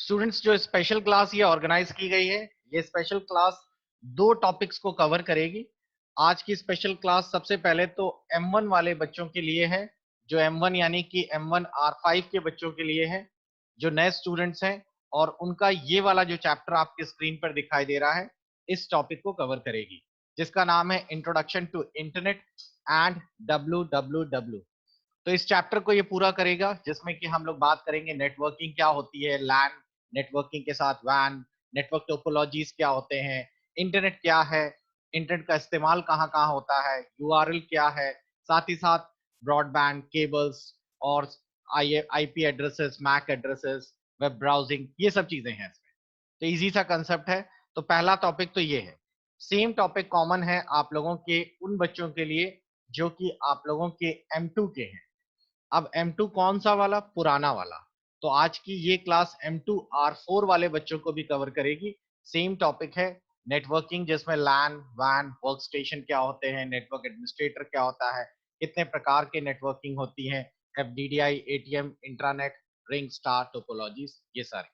Students, जो special class ये organise की गई है, ये स्पेशल क्लास दो टॉपिक्स को कवर करेगी। आज की स्पेशल क्लास सबसे पहले तो M1 वाले बच्चों के लिए है, जो M1 यानी कि M1 R5 के बच्चों के लिए है, जो नए स्टूडेंट्स हैं, और उनका ये वाला जो चैप्टर आपके स्क्रीन पर दिखाई दे रहा है, इस टॉपिक को कवर करेगी, जिसका नाम है introduction to internet and WWW। तो इस चैप्टर को ये पूरा करेगा, जिसमें कि हम लोग बात करेंगे नेटवर्किंग क्या होती है, लैन नेटवर्किंग के साथ वैन, नेटवर्क टोपोलॉजीज क्या होते हैं, इंटरनेट क्या है, इंटरनेट का इस्तेमाल कहाँ कहाँ होता है, यूआरएल क्या है, साथ ही साथ ब्रॉडबैंड केबल्स और IP addresses, MAC addresses, web browsing, ये सब चीजें हैं इसमें। तो इजी सा कंसेप्ट है। तो पहला टॉपिक तो ये है। सेम टॉपिक कॉमन है आप लोगों के उन बच्चों के लिए जो कि आप लोगों के M2 के हैं। अब M2 कौन सा वाला? पुराना वाला। तो आज की ये क्लास M2 R4 वाले बच्चों को भी कवर करेगी। सेम टॉपिक है नेटवर्किंग, जिसमें लैन वैन वर्क स्टेशन क्या होते हैं, नेटवर्क एडमिनिस्ट्रेटर क्या होता है, कितने प्रकार के नेटवर्किंग होती है, FDDI, ATM, intranet, ring, star, topologies, ये सारी।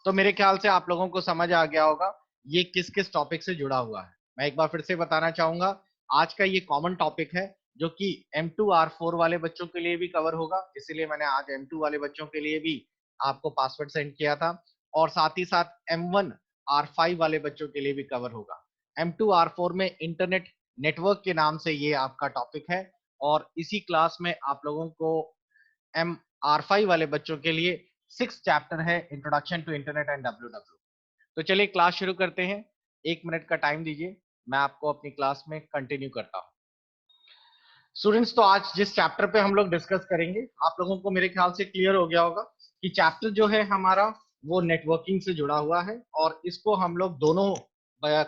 तो मेरे ख्याल से आप लोगों को समझ आ गया होगा ये किस किस टॉपिक से जुड़ा हुआ है। मैं एक बार फिर से बताना चाहूंगा, आज का ये कॉमन टॉपिक है जो कि M2 R4 वाले बच्चों के लिए भी कवर होगा, इसीलिए मैंने आज M2 वाले बच्चों के लिए भी आपको पासवर्ड सेंड किया था, और साथ ही साथ M1 R5 वाले बच्चों के लिए भी कवर होगा। M2 R4 में इंटरनेट नेटवर्क के नाम से ये आपका टॉपिक है, और इसी क्लास में आप लोगों को MR5 वाले बच्चों के लिए 6 चैप्टर है, introduction to internet and WWW। तो चलिए क्लास शुरू करते हैं। 1 मिनट का टाइम दीजिए, मैं आपको अपनी क्लास में कंटिन्यू करता हूँ। स्टूडेंट्स, तो आज जिस चैप्टर पे हम लोग डिस्कस करेंगे, आप लोगों को मेरे ख्याल से क्लियर हो गया होगा कि चैप्टर जो है हमारा वो नेटवर्किंग से जुड़ा हुआ है, और इसको हम लोग दोनों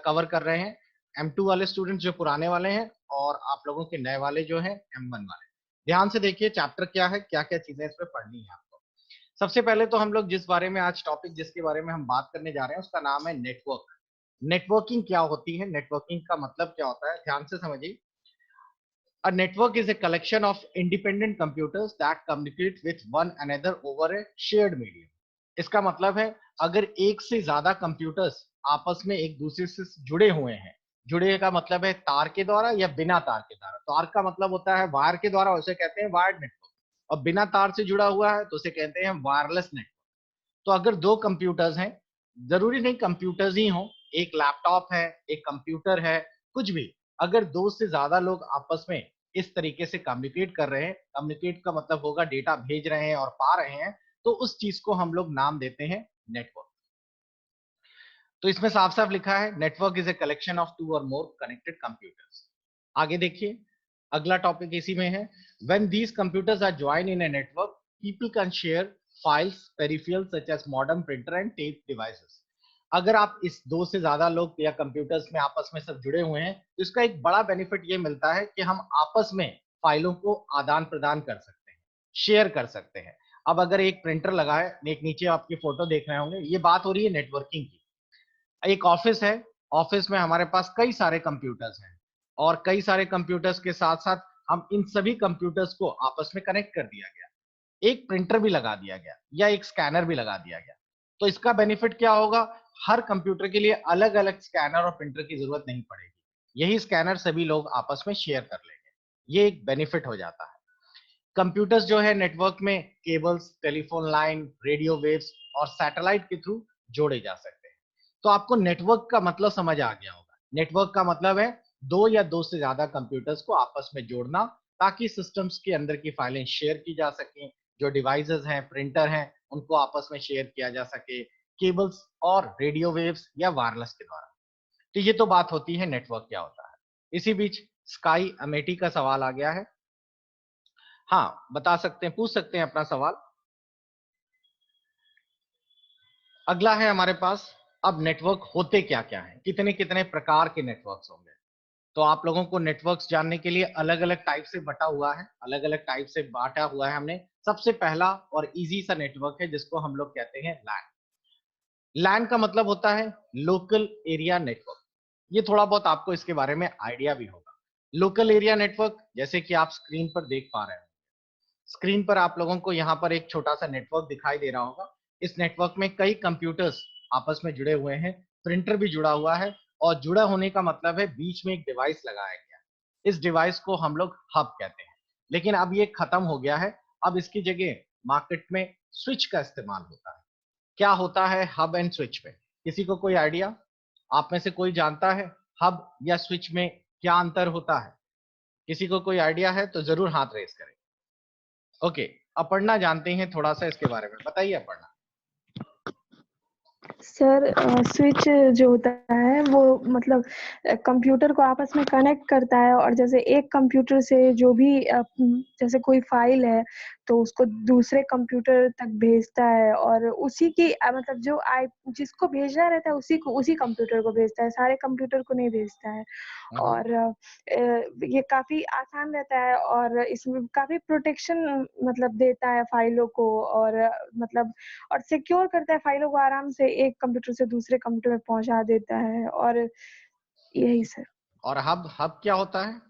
कवर कर रहे हैं। M2 वाले स्टूडेंट्स जो पुराने वाले हैं, और आप लोगों के नए वाले जो हैं M1 वाले। ध्यान से देखिए चैप्टर क्या है, क्या क्या चीजें इसमें पढ़नी है आपको। सबसे पहले तो हम लोग जिस बारे में आज टॉपिक जिसके बारे में हम बात करने जा रहे हैं, उसका नाम है नेटवर्क। नेटवर्किंग क्या होती है, नेटवर्किंग का मतलब क्या होता है, ध्यान से समझिए। A network is a collection of independent computers that communicate with one another over a shared medium. इसका मतलब है, अगर एक से ज्यादा कंप्यूटर्स आपस में एक दूसरे से जुड़े हुए हैं, जुड़े का मतलब है तार के द्वारा या बिना तार के द्वारा। तार का मतलब होता है वायर के द्वारा, उसे कहते हैं वायर्ड नेटवर्क, और बिना तार से जुड़ा हुआ है तो उसे कहते हैं वायरलेस नेटवर्क। तो अगर दो कंप्यूटर्स हैं, जरूरी नहीं कंप्यूटर्स ही हों, एक लैपटॉप है, एक कंप्यूटर है, कुछ भी, अगर दो से ज्यादा लोग आपस में इस तरीके से कम्युनिकेट कर रहे हैं, कम्युनिकेट का मतलब होगा डेटा भेज रहे हैं और पा रहे हैं, तो उस चीज को हम लोग नाम देते हैं नेटवर्क। तो इसमें साफ साफ लिखा है network is a collection of two और मोर कनेक्टेड कंप्यूटर्स। आगे देखिए, अगला टॉपिक इसी में है। When these computers are join in a network, people can share files, peripherals such as modern printer and tape devices. अगर आप इस दो से ज्यादा लोग या कंप्यूटर्स में आपस में सब जुड़े हुए हैं, तो इसका एक बड़ा बेनिफिट ये मिलता है कि हम आपस में फाइलों को आदान प्रदान कर सकते हैं, शेयर कर सकते हैं। अब अगर एक प्रिंटर लगा है, एक नीचे आपकी फोटो देख रहे होंगे, ये बात हो रही है नेटवर्किंग की। एक ऑफिस है, ऑफिस में हमारे पास कई सारे कंप्यूटर्स हैं, और कई सारे कंप्यूटर्स के साथ साथ हम इन सभी कंप्यूटर्स को आपस में कनेक्ट कर दिया गया, एक प्रिंटर भी लगा दिया गया या एक स्कैनर भी लगा दिया गया। तो इसका बेनिफिट क्या होगा, हर कंप्यूटर के लिए अलग अलग स्कैनर और प्रिंटर की जरूरत नहीं पड़ेगी, यही स्कैनर सभी लोग आपस में शेयर कर लेंगे। ये एक बेनिफिट हो जाता है। कंप्यूटर्स जो है नेटवर्क में cables, telephone line, radio waves और सैटेलाइट के थ्रू जोड़े जा सकते हैं। तो आपको नेटवर्क का मतलब समझ आ गया होगा। नेटवर्क का मतलब है दो या दो से ज्यादा कंप्यूटर्स को आपस में जोड़ना, ताकि सिस्टम्स के अंदर की फाइलें शेयर की जा सकें, जो डिवाइसेस हैं, प्रिंटर हैं, उनको आपस में शेयर किया जा सके, केबल्स और रेडियो वेव्स या वायरलेस के द्वारा। तो ये तो बात होती है नेटवर्क क्या होता है। इसी बीच स्काई अमेठी का सवाल आ गया है। हाँ, बता सकते हैं, पूछ सकते हैं अपना सवाल। अगला है हमारे पास, अब नेटवर्क होते क्या क्या हैं, कितने कितने प्रकार के नेटवर्क्स होंगे। तो आप लोगों को नेटवर्क्स जानने के लिए अलग अलग टाइप से बटा हुआ है, अलग अलग टाइप से बांटा हुआ है हमने। सबसे पहला और इजी सा नेटवर्क है जिसको हम लोग कहते हैं लैन। लैन का मतलब होता है लोकल एरिया नेटवर्क। ये थोड़ा बहुत आपको इसके बारे में आइडिया भी होगा। लोकल एरिया नेटवर्क जैसे कि आप स्क्रीन पर देख पा रहे हैं, स्क्रीन पर आप लोगों को यहाँ पर एक छोटा सा नेटवर्क दिखाई दे रहा होगा। इस नेटवर्क में कई कंप्यूटर्स आपस में जुड़े हुए हैं, प्रिंटर भी जुड़ा हुआ है, और जुड़ा होने का मतलब है बीच में एक डिवाइस लगाया गया है। इस डिवाइस को हम लोग हब कहते हैं। लेकिन अब ये खत्म हो गया है, अब इसकी जगह मार्केट में स्विच का इस्तेमाल होता है। क्या होता है हब एंड स्विच में? किसी को कोई आइडिया? आप में से कोई जानता है हब या स्विच में क्या अंतर होता है? किसी को कोई आइडिया है तो जरूर हाथ रेस करें। ओके, अपर्णा जानते हैं थोड़ा सा इसके बारे में, बताइए अपर्णा। सर स्विच जो होता है वो मतलब कंप्यूटर को आपस में कनेक्ट करता है, और जैसे एक कंप्यूटर से जो भी जैसे कोई फाइल है तो उसको दूसरे कंप्यूटर तक भेजता है, और उसी की मतलब जो आई जिसको भेजना रहता है उसी को उसी कंप्यूटर को भेजता है, सारे कंप्यूटर को नहीं भेजता है। और ये काफी आसान रहता है, और इसमें काफी प्रोटेक्शन मतलब देता है फाइलों को, और मतलब और सिक्योर करता है फाइलों को, आराम से एक कंप्यूटर से दूसरे कंप्यूटर में पहुंचा देता है। और यही सर। और हब हब क्या होता है?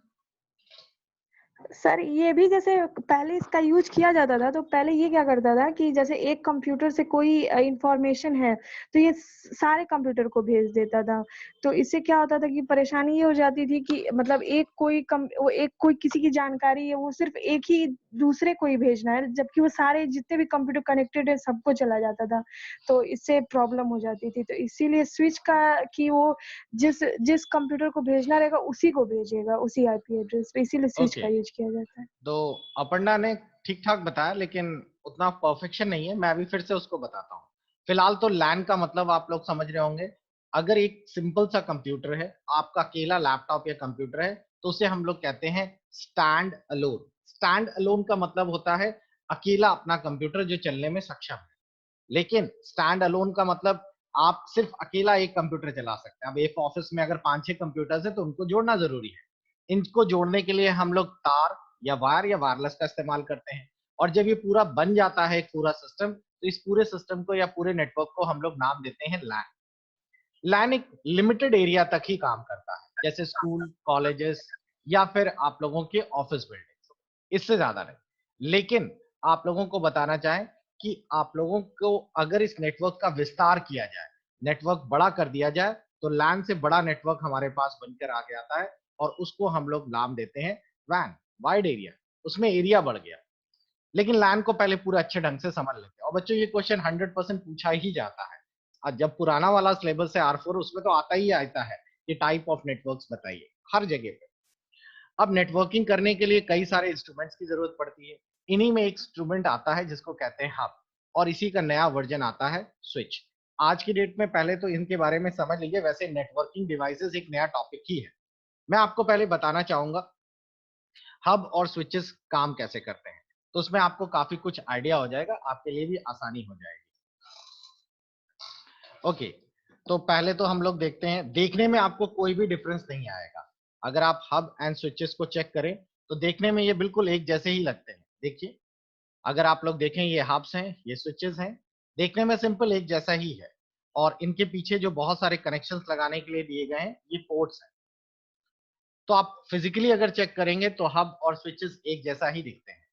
सर ये भी जैसे पहले इसका यूज किया जाता था, तो पहले ये क्या करता था कि जैसे एक कंप्यूटर से कोई इंफॉर्मेशन है तो ये सारे कंप्यूटर को भेज देता था। तो इससे क्या होता था कि परेशानी ये हो जाती थी कि मतलब एक कोई किसी की जानकारी है वो सिर्फ एक ही दूसरे को ही भेजना है, जबकि वो सारे जितने भी कंप्यूटर कनेक्टेड है सबको चला जाता था। तो इससे प्रॉब्लम हो जाती थी, तो इसीलिए स्विच का कि वो जिस जिस कंप्यूटर को भेजना रहेगा उसी को भेजेगा, उसी आईपी एड्रेस पे, इसीलिए स्विच ओके, का यूज किया जाता है। तो अपर्णा ने ठीक ठाक बताया, लेकिन उतना परफेक्शन नहीं है। मैं अभी फिर से उसको बताता हूँ। फिलहाल तो लैन का मतलब आप लोग समझ रहे होंगे। अगर एक सिंपल सा कंप्यूटर है, आपका अकेला लैपटॉप या कंप्यूटर है, तो उसे हम लोग कहते हैं स्टैंड अलोन। स्टैंड अलोन का मतलब होता है अकेला अपना कंप्यूटर जो चलने में सक्षम है। लेकिन स्टैंड अलोन का मतलब आप सिर्फ अकेला एक कंप्यूटर चला सकते हैं। अब एक ऑफिस में अगर 5-6 कंप्यूटर्स है तो उनको जोड़ना जरूरी है। इनको जोड़ने के लिए हम लोग तार या वायर या वायरलेस का इस्तेमाल करते हैं। और जब ये पूरा बन जाता है एक पूरा सिस्टम, तो इस पूरे सिस्टम को या पूरे नेटवर्क को हम लोग नाम देते हैं लैन। लैन एक लिमिटेड एरिया तक ही काम करता है, जैसे स्कूल, कॉलेजेस या फिर आप लोगों के ऑफिस बिल्डिंग, इससे ज्यादा नहीं। लेकिन आप लोगों को बताना चाहें कि आप लोगों को अगर इस नेटवर्क का विस्तार किया जाए, नेटवर्क बड़ा कर दिया जाए, तो लैन से बड़ा नेटवर्क हमारे पास बनकर आगे आता है, और उसको हम लोग नाम देते हैं वैन, वाइड एरिया। उसमें एरिया बढ़ गया। लेकिन लैन को पहले पूरा अच्छे ढंग से समझ लेते हैं। और बच्चों ये क्वेश्चन 100% पूछा ही जाता है। और जब पुराना वाला सिलेबस है R4, उसमें तो आता है कि टाइप ऑफ नेटवर्क्स बताइए हर जगह पे। अब नेटवर्किंग करने के लिए कई सारे इंस्ट्रूमेंट्स की जरूरत पड़ती है। इन्हीं में एक इंस्ट्रूमेंट आता है जिसको कहते हैं हब, और इसी का नया वर्जन आता है स्विच। आज की डेट में पहले तो इनके बारे में समझ लीजिए। वैसे नेटवर्किंग डिवाइसेस एक नया टॉपिक ही है। मैं आपको पहले बताना चाहूंगा हब और स्विचेस काम कैसे करते हैं, तो उसमें आपको काफी कुछ आइडिया हो जाएगा, आपके लिए भी आसानी हो जाएगी। ओके, तो पहले तो हम लोग देखते हैं। देखने में आपको कोई भी डिफरेंस नहीं आएगा। अगर आप हब एंड स्विचेस को चेक करें तो देखने में ये बिल्कुल एक जैसे ही लगते हैं। देखिए, अगर आप लोग देखें, ये हब्स हैं, ये स्विचेस हैं, देखने में सिंपल एक जैसा ही है। और इनके पीछे जो बहुत सारे कनेक्शंस लगाने के लिए दिए गए हैं, ये पोर्ट्स हैं। तो आप फिजिकली अगर चेक करेंगे तो हब और स्विचेस एक जैसा ही दिखते हैं।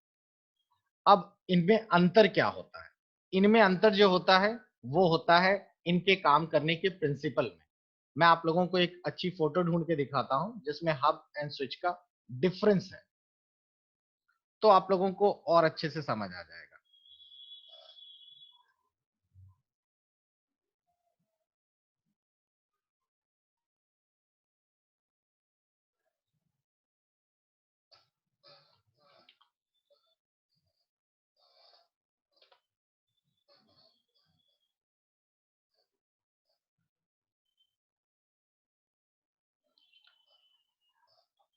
अब इनमें अंतर क्या होता है? इनमें अंतर जो होता है वो होता है इनके काम करने के प्रिंसिपल में। मैं आप लोगों को एक अच्छी फोटो ढूंढ के दिखाता हूं जिसमें हब एंड स्विच का डिफरेंस है, तो आप लोगों को और अच्छे से समझ आ जाएगा।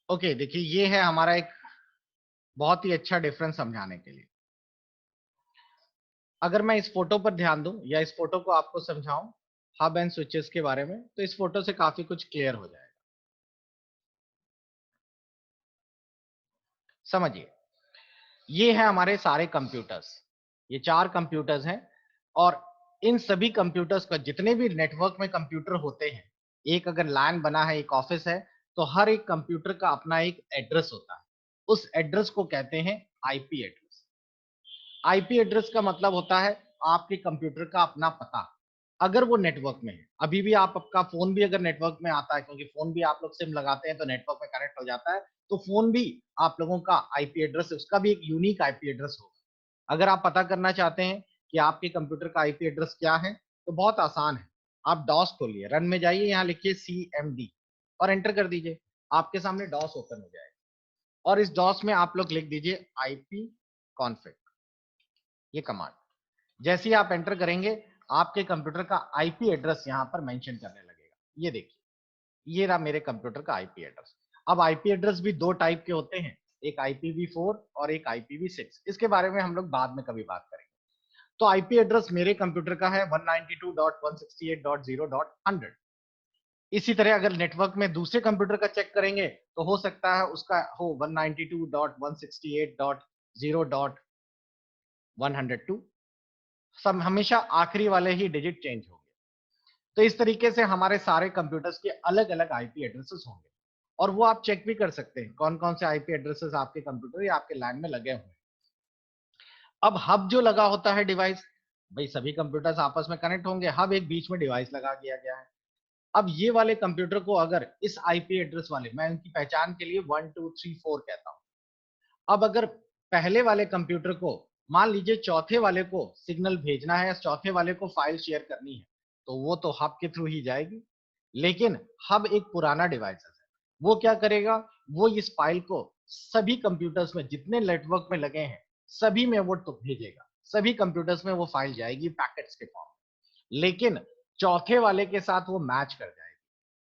ओके, देखिए, ये है हमारा एक बहुत ही अच्छा डिफरेंस समझाने के लिए। अगर मैं इस फोटो पर ध्यान दूं या इस फोटो को आपको समझाऊं हब एंड स्विचेस के बारे में, तो इस फोटो से काफी कुछ क्लियर हो जाएगा। समझिए, ये है हमारे सारे कंप्यूटर्स। ये 4 कंप्यूटर्स हैं, और इन सभी कंप्यूटर्स का जितने भी नेटवर्क में कंप्यूटर होते हैं, एक अगर लैन बना है, एक ऑफिस है, तो हर एक कंप्यूटर का अपना एक एड्रेस होता है। उस एड्रेस को कहते हैं आईपी एड्रेस। आईपी एड्रेस का मतलब होता है आपके कंप्यूटर का अपना पता, अगर वो नेटवर्क में है, अभी भी आपका फोन भी अगर नेटवर्क में आता है, क्योंकि फोन भी आप लोग सिम लगाते हैं तो नेटवर्क में कनेक्ट हो जाता है, तो फोन भी आप लोगों का आईपी एड्रेस, उसका भी एक यूनिक आईपी एड्रेस होगा। अगर आप पता करना चाहते हैं कि आपके कंप्यूटर का आईपी एड्रेस क्या है, तो बहुत आसान है। आप डॉस खोलिए, रन में जाइए, यहाँ लिखिए CMD और एंटर कर दीजिए, आपके सामने डॉस ओपन हो जाएगा। और इस डॉस में आप लोग लिख दीजिए IP कॉन्फिग, ये कमांड। जैसे ही आप एंटर करेंगे, आपके कंप्यूटर का आईपी एड्रेस यहां पर मेंशन करने लगेगा। ये देखिए, ये रहा मेरे कंप्यूटर का आईपी एड्रेस। अब आईपी एड्रेस भी दो टाइप के होते हैं, एक IPv4 और एक IPv6। इसके बारे में हम लोग बाद में कभी बात करेंगे। तो आईपी एड्रेस मेरे कंप्यूटर का है 192.168.0.100। इसी तरह अगर नेटवर्क में दूसरे कंप्यूटर का चेक करेंगे, तो हो सकता है उसका हो 192.168.0.102। सब हमेशा आखिरी वाले ही डिजिट चेंज होंगे। तो इस तरीके से हमारे सारे कंप्यूटर्स के अलग अलग आईपी एड्रेसेस होंगे, और वो आप चेक भी कर सकते हैं कौन कौन से आईपी एड्रेसेस आपके कंप्यूटर या आपके लैन में लगे हुए हैं। अब हब जो लगा होता है डिवाइस, भाई सभी कंप्यूटर्स आपस में कनेक्ट होंगे, हब एक बीच में डिवाइस लगा दिया गया है। अब ये वाले कंप्यूटर को अगर इस आईपी एड्रेस वाले, मैं इनकी पहचान के लिए 1 2 3 4 कहता हूं। अब अगर पहले वाले कंप्यूटर को, मान लीजिए चौथे वाले को सिग्नल भेजना है या चौथे वाले को फाइल शेयर करनी है, तो वो तो हब के थ्रू ही जाएगी। लेकिन हब एक पुराना डिवाइस है, वो क्या करेगा, वो इस फाइल को सभी कंप्यूटर्स में जितने नेटवर्क में लगे हैं सभी में वो तो भेजेगा, सभी कंप्यूटर्स में वो फाइल जाएगी पैकेट्स के फॉर्म में। लेकिन चौथे वाले के साथ वो मैच कर जाएगी,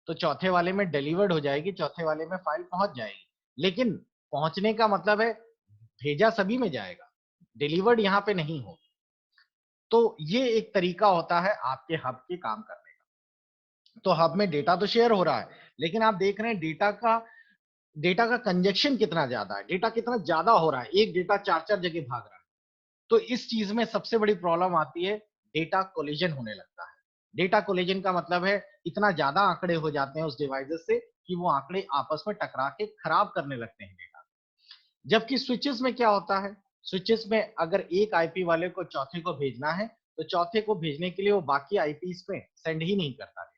तो चौथे वाले में डिलीवर्ड हो जाएगी, चौथे वाले में फाइल पहुंच जाएगी। लेकिन पहुंचने का मतलब है भेजा सभी में जाएगा, डिलीवर्ड यहाँ पे नहीं हो। तो ये एक तरीका होता है आपके हब के काम करने का। तो हब में डेटा तो शेयर हो रहा है, लेकिन आप देख रहे हैं डेटा का कंजेक्शन कितना ज्यादा है, डेटा कितना ज्यादा हो रहा है, एक डेटा चार चार जगह भाग रहा है। तो इस चीज में सबसे बड़ी प्रॉब्लम आती है, डेटा कोलिजन होने लगता है। डेटा कोलिजन का मतलब है इतना ज्यादा आंकड़े हो जाते हैं उस डिवाइसेस से कि वो आंकड़े आपस में टकरा के खराब करने लगते हैं डेटा। जबकि स्विचेस में क्या होता है, स्विचेस में अगर एक आईपी वाले को चौथे को भेजना है, तो चौथे को भेजने के लिए वो बाकी आईपीस पे सेंड ही नहीं करता।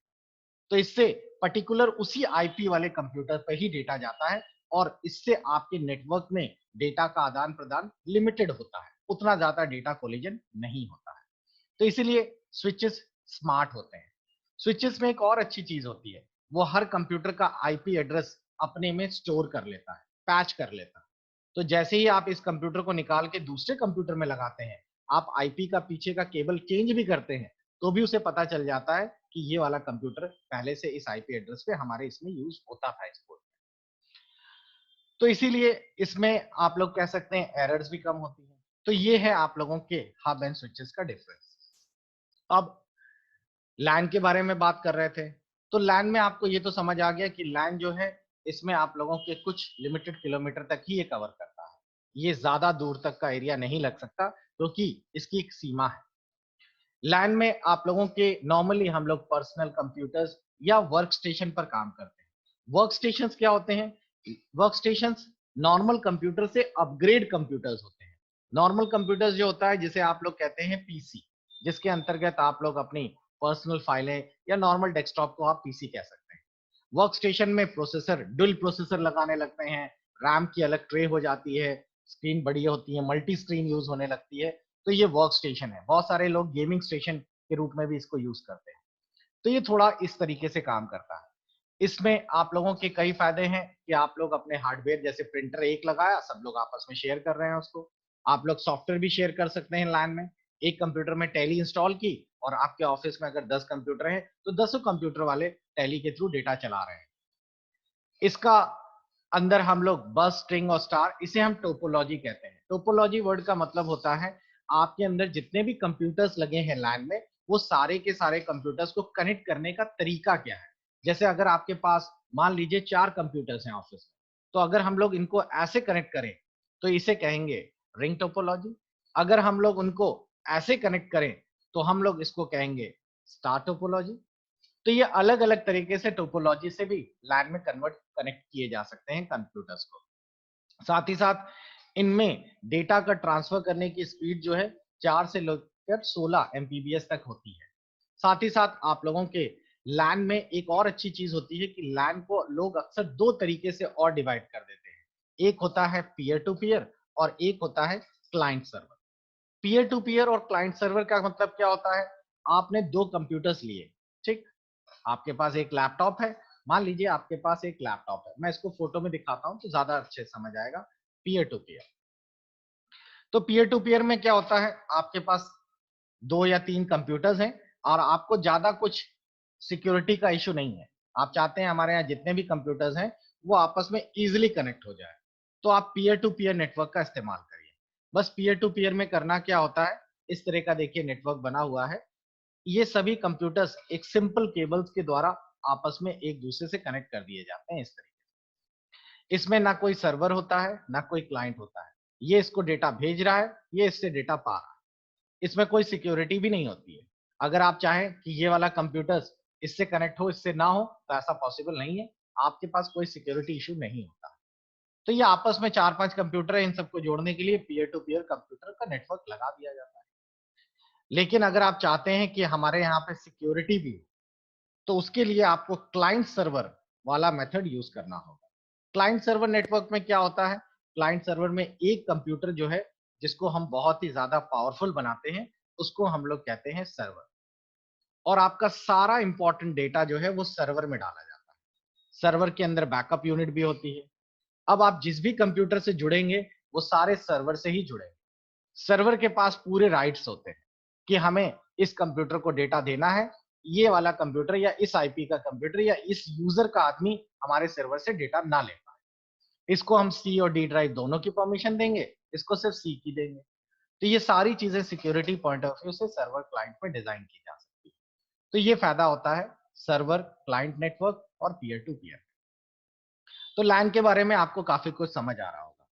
तो इससे पर्टिकुलर उसी आईपी वाले कंप्यूटर पर ही डेटा जाता है, और इससे आपके नेटवर्क में डेटा का आदान प्रदान लिमिटेड होता है, उतना ज्यादा डेटा कोलिजन नहीं होता है। तो इसीलिए स्विचेस स्मार्ट होते हैं। स्विचेस में एक और अच्छी चीज होती है, वो हर कंप्यूटर का आईपी एड्रेस अपने में स्टोर कर लेता है, पैच कर लेता है। तो जैसे ही आप इस कंप्यूटर को निकाल के दूसरे कंप्यूटर में लगाते हैं, आप आईपी का पीछे का केबल चेंज भी करते हैं, तो भी उसे पता चल जाता है कि ये वाला कंप्यूटर पहले से इस आईपी एड्रेस पे हमारे इसमें यूज होता था इस पोर्ट में। तो इसीलिए इसमें आप लोग कह सकते हैं एरर्स भी कम होती हैं। तो ये है आप लोगों के हब एंड स्विचेस का डिफरेंस। अब लैन के बारे में बात कर रहे थे, तो लैन में आपको ये तो समझ आ गया कि लैन जो है, इसमें आप लोगों के कुछ लिमिटेड किलोमीटर तक ही ये कवर करता है, ये ज्यादा दूर तक का एरिया नहीं लग सकता, क्योंकि इसकी एक सीमा है। लैन में आप लोगों के नॉर्मली हम लोग पर्सनल कंप्यूटर्स या वर्क स्टेशन पर काम करते हैं। वर्क स्टेशन क्या होते हैं, वर्क स्टेशन नॉर्मल कंप्यूटर से अपग्रेड कंप्यूटर्स होते हैं। नॉर्मल कंप्यूटर्स जो होता है जिसे आप लोग कहते हैं पीसी, जिसके अंतर्गत आप लोग अपनी पर्सनल फाइलें या नॉर्मल डेस्कटॉप को आप पीसी कह सकते हैं। वर्क स्टेशन में प्रोसेसर, डुअल प्रोसेसर लगाने लगते हैं, रैम की अलग ट्रे हो जाती है, स्क्रीन बड़ी होती है, मल्टी स्क्रीन यूज होने लगती है। तो ये वर्क स्टेशन है, बहुत सारे लोग गेमिंग स्टेशन के रूप में भी इसको यूज करते हैं। तो ये थोड़ा इस तरीके से काम करता है। इसमें आप लोगों के कई फायदे हैं कि आप लोग अपने हार्डवेयर, जैसे प्रिंटर एक लगाया, सब लोग आपस में शेयर कर रहे हैं उसको। आप लोग सॉफ्टवेयर भी शेयर कर सकते हैं लैन में। एक कंप्यूटर में टैली इंस्टॉल की, और आपके ऑफिस में अगर 10 कंप्यूटर हैं, तो 10 कंप्यूटर वाले टैली के थ्रू डेटा चला रहे हैं। इसका अंदर हम लोग बस, स्ट्रिंग और स्टार, इसे हम टोपोलॉजी कहते हैं। टोपोलॉजी वर्ड का मतलब होता है आपके अंदर जितने भी कंप्यूटर्स लगे हैं लैन में, वो सारे के सारे कंप्यूटर्स को कनेक्ट करने का तरीका क्या है। जैसे अगर आपके पास मान लीजिए 4 कंप्यूटर्स हैं ऑफिस में, तो अगर हम लोग इनको ऐसे कनेक्ट करें, तो इसे कहेंगे रिंग टोपोलॉजी। अगर हम लोग उनको ऐसे कनेक्ट करें, तो हम लोग इसको कहेंगे स्टार टोपोलॉजी। तो ये अलग अलग तरीके से टोपोलॉजी से भी लैन में कनेक्ट किए जा सकते हैं कंप्यूटर्स को। साथ ही साथ इनमें डेटा का ट्रांसफर करने की स्पीड जो है 4 से लेकर 16 Mbps तक होती है। साथ ही साथ आप लोगों के लैन में एक और अच्छी चीज होती है कि लैन को लोग अक्सर दो तरीके से और डिवाइड कर देते हैं। एक होता है पीयर टू पीयर और एक होता है client server. Peer to peer और क्लाइंट सर्वर का मतलब क्या होता है? आपने दो कंप्यूटर्स लिए, ठीक? आपके पास एक लैपटॉप है, मान लीजिए आपके पास एक लैपटॉप है, मैं इसको फोटो में दिखाता हूं तो ज्यादा अच्छे समझ आएगा। पीयर टू पीयर, तो पीयर टू पीयर में क्या होता है, आपके पास दो या तीन कंप्यूटर्स हैं और आपको ज्यादा कुछ सिक्योरिटी का इशू नहीं है। आप चाहते हैं हमारे यहाँ जितने भी कंप्यूटर्स हैं वो आपस में इजीली कनेक्ट हो जाए, तो आप पीयर टू पीयर नेटवर्क का इस्तेमाल करिए। बस पीयर टू पीयर में करना क्या होता है, इस तरह का देखिए नेटवर्क बना हुआ है। ये सभी कंप्यूटर्स एक सिंपल केबल्स के द्वारा आपस में एक दूसरे से कनेक्ट कर दिए जाते हैं। इस तरीके से इसमें ना कोई सर्वर होता है ना कोई क्लाइंट होता है, ये इसको डेटा भेज रहा है, ये इससे डेटा पा रहा है। इसमें कोई सिक्योरिटी भी नहीं होती है। अगर आप चाहें कि ये वाला कंप्यूटर इससे कनेक्ट हो इससे ना हो तो ऐसा पॉसिबल नहीं है, आपके पास कोई सिक्योरिटी इशू नहीं होता। तो ये आपस में 4-5 कंप्यूटर है, इन सबको जोड़ने के लिए पीयर टू पीयर कंप्यूटर का नेटवर्क लगा दिया जाता है। लेकिन अगर आप चाहते हैं कि हमारे यहाँ पे सिक्योरिटी भी हो, तो उसके लिए आपको क्लाइंट सर्वर वाला मेथड यूज करना होगा। क्लाइंट सर्वर नेटवर्क में क्या होता है, क्लाइंट सर्वर में एक कंप्यूटर जो है जिसको हम बहुत ही ज्यादा पावरफुल बनाते हैं उसको हम लोग कहते हैं सर्वर, और आपका सारा इंपॉर्टेंट डेटा जो है वो सर्वर में डाला जाता है। सर्वर के अंदर बैकअप यूनिट भी होती है। अब आप जिस भी कंप्यूटर से जुड़ेंगे वो सारे सर्वर से ही जुड़ेंगे। सर्वर के पास पूरे राइट्स होते हैं कि हमें इस कंप्यूटर को डेटा देना है, ये वाला कंप्यूटर या इस आईपी का कंप्यूटर या इस यूजर का आदमी हमारे सर्वर से डेटा ना ले पाए। इसको हम सी और डी ड्राइव दोनों की परमिशन देंगे, इसको सिर्फ सी की देंगे। तो ये सारी चीजें सिक्योरिटी पॉइंट ऑफ व्यू से सर्वर क्लाइंट में डिजाइन की जा सकती है। तो ये फायदा होता है सर्वर क्लाइंट नेटवर्क और पीयर टू पीयर। तो लैन के बारे में आपको काफी कुछ समझ आ रहा होगा।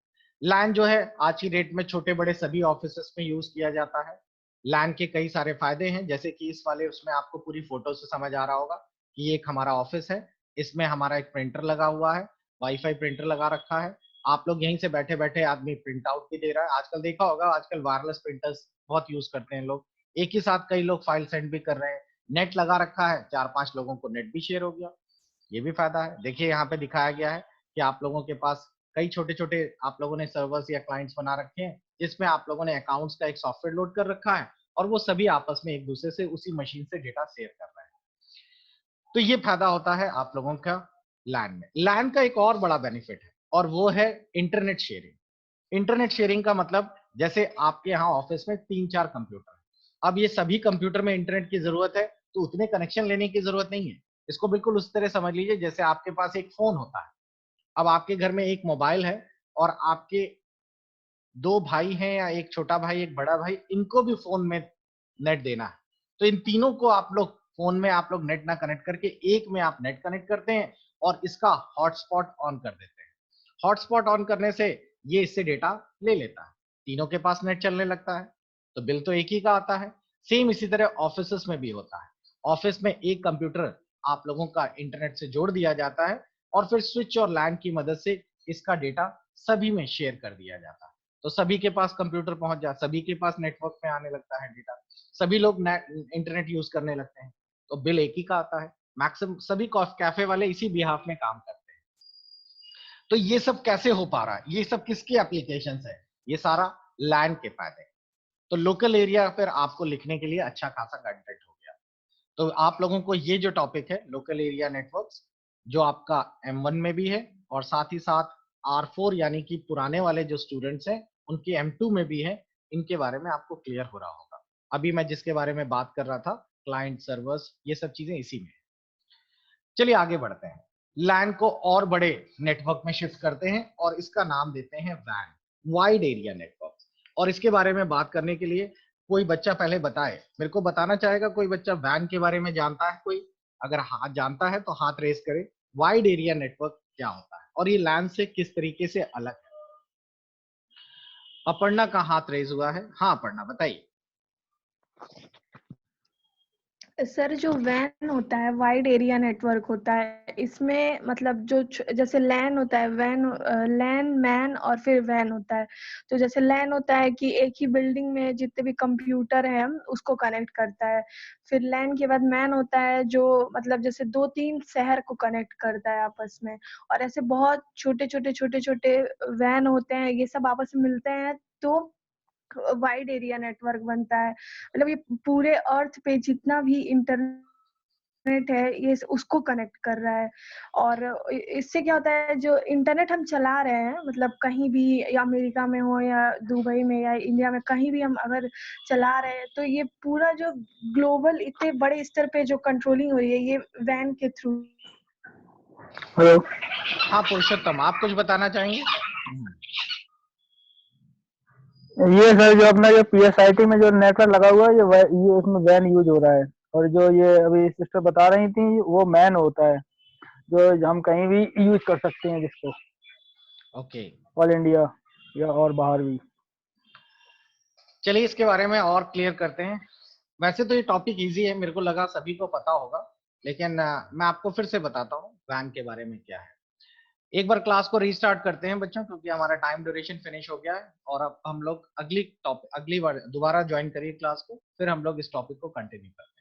लैन जो है आज की डेट में छोटे बड़े सभी ऑफिसेस में यूज किया जाता है। लैन के कई सारे फायदे हैं, जैसे कि इस वाले उसमें आपको पूरी फोटो से समझ आ रहा होगा कि ये एक हमारा ऑफिस है, इसमें हमारा एक प्रिंटर लगा हुआ है, वाईफाई प्रिंटर लगा रखा है। आप लोग यहीं से बैठे बैठे आदमी प्रिंट आउट भी दे रहा है। आजकल देखा होगा, आजकल वायरलेस प्रिंटर्स बहुत यूज करते हैं लोग, एक ही साथ कई लोग फाइल सेंड भी कर रहे हैं। नेट लगा रखा है, 4-5 लोगों को नेट भी शेयर हो गया, ये भी फायदा है। देखिए यहाँ पे दिखाया गया है कि आप लोगों के पास कई छोटे छोटे आप लोगों ने सर्वर्स या क्लाइंट्स बना रखे हैं जिसमें आप लोगों ने अकाउंट्स का एक सॉफ्टवेयर लोड कर रखा है और वो सभी आपस में एक दूसरे से उसी मशीन से डेटा शेयर कर रहे हैं। तो ये फायदा होता है आप लोगों का लैन में। लैन का एक और बड़ा बेनिफिट है और वो है इंटरनेट शेयरिंग। इंटरनेट शेयरिंग का मतलब जैसे आपके यहाँ ऑफिस में 3-4 कंप्यूटर है, अब ये सभी कंप्यूटर में इंटरनेट की जरूरत है तो उतने कनेक्शन लेने की जरूरत नहीं है। इसको बिल्कुल उस तरह समझ लीजिए जैसे आपके पास एक फोन होता है। अब आपके घर में एक मोबाइल है और आपके दो भाई हैं या एक छोटा भाई एक बड़ा भाई, इनको भी फोन में नेट देना है। तो इन तीनों को आप लोग फोन में आप लोग नेट ना कनेक्ट करके एक में आप नेट कनेक्ट करते हैं और इसका हॉटस्पॉट ऑन कर देते हैं। हॉटस्पॉट ऑन करने से ये इससे डेटा ले लेता है, तीनों के पास नेट चलने लगता है, तो बिल तो एक ही का आता है। सेम इसी तरह ऑफिस में भी होता है। ऑफिस में एक कंप्यूटर आप लोगों का इंटरनेट से जोड़ दिया जाता है और फिर स्विच और लैन की मदद से इसका डेटा सभी में शेयर कर दिया जाता है। तो सभी के पास कंप्यूटर पहुंच जा, सभी के पास नेटवर्क में आने लगता है डेटा, सभी लोग इंटरनेट यूज करने लगते हैं, तो बिल एक ही का आता है। मैक्सिमम सभी कैफे वाले इसी बिहाफ में काम करते हैं। तो ये सब कैसे हो पा रहा है, ये सब किसकी एप्लीकेशन है, ये सारा लैन के फायदे। तो लोकल एरिया फिर आपको लिखने के लिए अच्छा खासा कंटेंट हो गया। तो आप लोगों को ये जो टॉपिक है लोकल एरिया नेटवर्क्स, जो आपका M1 में भी है और साथ ही साथ R4 यानी कि पुराने वाले जो स्टूडेंट्स हैं उनके M2 में भी है, इनके बारे में आपको क्लियर हो रहा होगा। अभी मैं जिसके बारे में बात कर रहा था क्लाइंट सर्वर्स, ये सब चीजें इसी में है। चलिए आगे बढ़ते हैं। लैन को और बड़े नेटवर्क में शिफ्ट करते हैं और इसका नाम देते हैं वैन, वाइड एरिया नेटवर्क। और इसके बारे में बात करने के लिए कोई बच्चा पहले बताए, मेरे को बताना चाहेगा कोई बच्चा वैन के बारे में जानता है कोई? अगर हाथ जानता है तो हाथ रेस करे। वाइड एरिया नेटवर्क क्या होता है और ये लैन से किस तरीके से अलग है? अपर्णा का हाथ रेस हुआ है, हाँ अपर्णा बताइए। सर जो वैन होता है वाइड एरिया नेटवर्क होता है, इसमें मतलब जो जैसे लैन होता है, लैन, मैन और फिर वैन होता है। तो जैसे लैन होता है कि एक ही बिल्डिंग में जितने भी कंप्यूटर हैं उसको कनेक्ट करता है। फिर लैन के बाद मैन होता है जो मतलब जैसे 2-3 शहर को कनेक्ट करता है आपस में। और ऐसे बहुत छोटे-छोटे वैन होते हैं, ये सब आपस में मिलते हैं तो वाइड एरिया नेटवर्क बनता है। मतलब ये पूरे अर्थ पे जितना भी इंटरनेट है ये उसको कनेक्ट कर रहा है। और इससे क्या होता है, जो इंटरनेट हम चला रहे हैं मतलब कहीं भी, या अमेरिका में हो या दुबई में या इंडिया में, कहीं भी हम अगर चला रहे हैं तो ये पूरा जो ग्लोबल इतने बड़े स्तर पे जो कंट्रोलिंग हो रही है ये वैन के थ्रू। हेलो। हाँ पुरुषोत्तम, आप कुछ बताना चाहेंगे? ये सर जो अपना जो पीएसआईटी में जो नेटवर्क लगा हुआ है ये इसमें वैन यूज हो रहा है, और जो ये अभी सिस्टर बता रही थी वो मैन होता है जो हम कहीं भी यूज कर सकते हैं जिसको ओके, ऑल इंडिया या और बाहर भी। चलिए इसके बारे में और क्लियर करते हैं। वैसे तो ये टॉपिक इजी है, मेरे को लगा सभी को पता होगा, लेकिन मैं आपको फिर से बताता हूँ वैन के बारे में क्या है। एक बार क्लास को रीस्टार्ट करते हैं बच्चों, क्योंकि हमारा टाइम ड्यूरेशन फिनिश हो गया है और अब हम लोग अगली बार दोबारा ज्वाइन करिए क्लास को, फिर हम लोग इस टॉपिक को कंटिन्यू करते हैं।